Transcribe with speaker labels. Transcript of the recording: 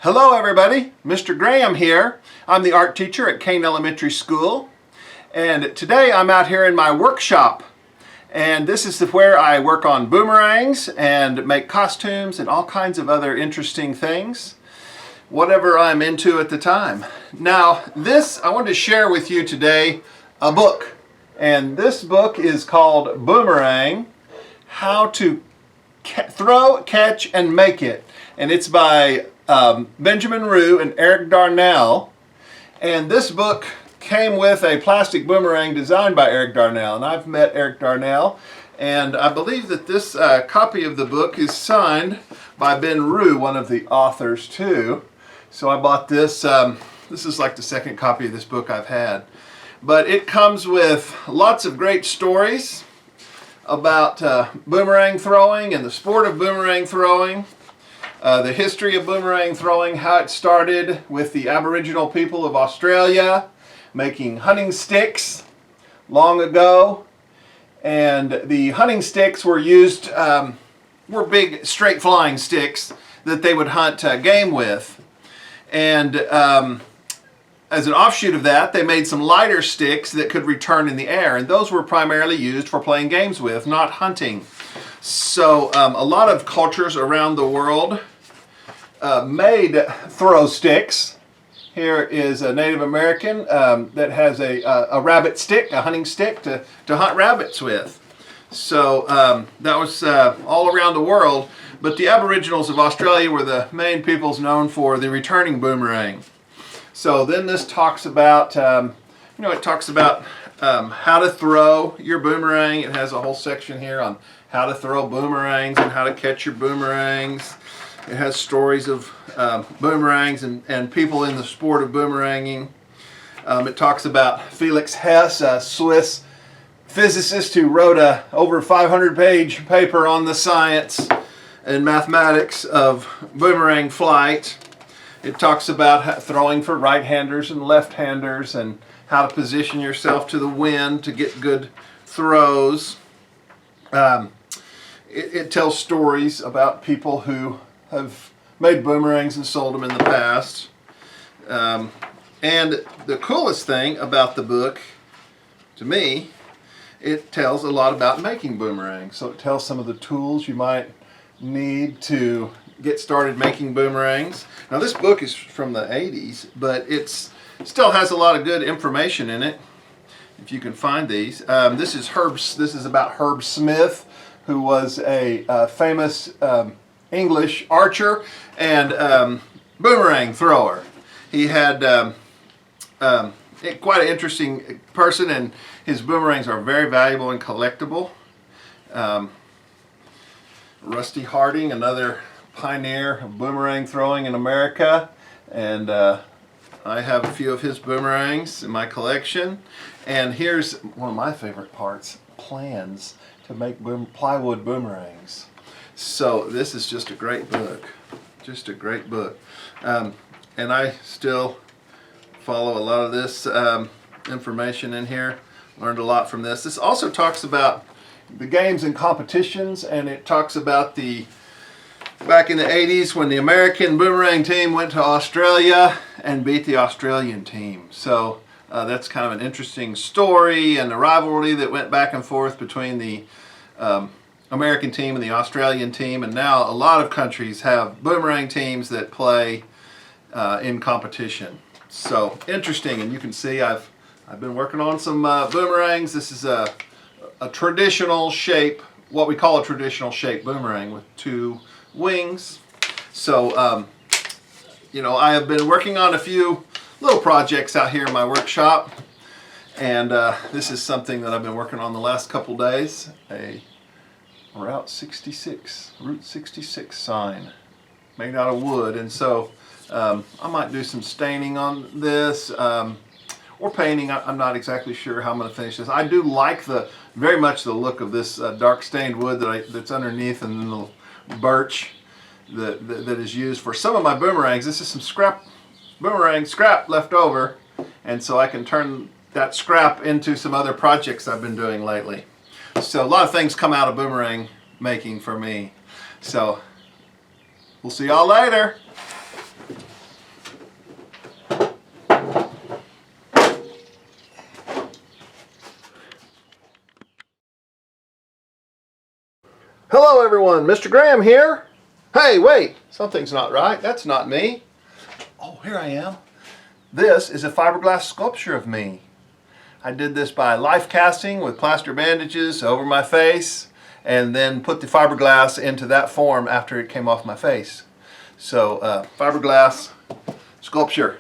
Speaker 1: Hello everybody, Mr. Graham here. I'm the art teacher at Kane Elementary School, and today I'm out here in my workshop, and this is where I work on boomerangs and make costumes and all kinds of other interesting things, whatever I'm into at the time. Now I wanted to share with you today a book, and this book is called Boomerang, How to Throw, Catch, and Make It, and it's by Benjamin Rue and Eric Darnell. And this book came with a plastic boomerang designed by Eric Darnell, and I've met Eric Darnell, and I believe that this copy of the book is signed by Ben Rue, one of the authors too. So I bought this. This is like the second copy of this book I've had, but it comes with lots of great stories about boomerang throwing and the sport of boomerang throwing. The history of boomerang throwing, how it started with the Aboriginal people of Australia making hunting sticks long ago. And the hunting sticks were used, were big straight flying sticks that they would hunt game with. And as an offshoot of that, they made some lighter sticks that could return in the air. And those were primarily used for playing games with, not hunting. So a lot of cultures around the world made throw sticks. Here is a Native American that has a rabbit stick, a hunting stick to hunt rabbits with. So that was all around the world. But the Aboriginals of Australia were the main peoples known for the returning boomerang. So then this talks about, it talks about how to throw your boomerang. It has a whole section here on how to throw boomerangs and how to catch your boomerangs. It has stories of boomerangs and people in the sport of boomeranging. It talks about Felix Hess, a Swiss physicist who wrote a over 500-page paper on the science and mathematics of boomerang flight. It talks about throwing for right-handers and left-handers and how to position yourself to the wind to get good throws. It tells stories about people who have made boomerangs and sold them in the past. And the coolest thing about the book, to me, it tells a lot about making boomerangs. So it tells some of the tools you might need to get started making boomerangs. Now this book is from the 80s, but it still has a lot of good information in it, if you can find these. This is about Herb Smith, who was a famous English archer and boomerang thrower. He had quite an interesting person, and his boomerangs are very valuable and collectible. Rusty Harding, another pioneer of boomerang throwing in America, and I have a few of his boomerangs in my collection. And here's one of my favorite parts, plans to make plywood boomerangs. So this is just a great book, just a great book. And I still follow a lot of this information in here, learned a lot from this. This also talks about the games and competitions, and it talks about back in the 80s when the American boomerang team went to Australia and beat the Australian team. So that's kind of an interesting story, and the rivalry that went back and forth between the American team and the Australian team. And now a lot of countries have boomerang teams that play in competition. So interesting, and you can see I've been working on some boomerangs. This is a traditional shape, what we call a traditional shape boomerang with two wings. So I have been working on a few little projects out here in my workshop, and this is something that I've been working on the last couple days, a Route 66 sign made out of wood. And so I might do some staining on this or painting. I'm not exactly sure how I'm going to finish this. I do like very much the look of this dark stained wood that's underneath, and then the birch that is used for some of my boomerangs. This is some boomerang scrap left over, and so I can turn that scrap into some other projects I've been doing lately. So a lot of things come out of boomerang making for me. So we'll see y'all later. Hello everyone, Mr. Graham here. Hey, wait, something's not right. That's not me. Oh, here I am. This is a fiberglass sculpture of me. I did this by life casting with plaster bandages over my face and then put the fiberglass into that form after it came off my face. So, fiberglass sculpture.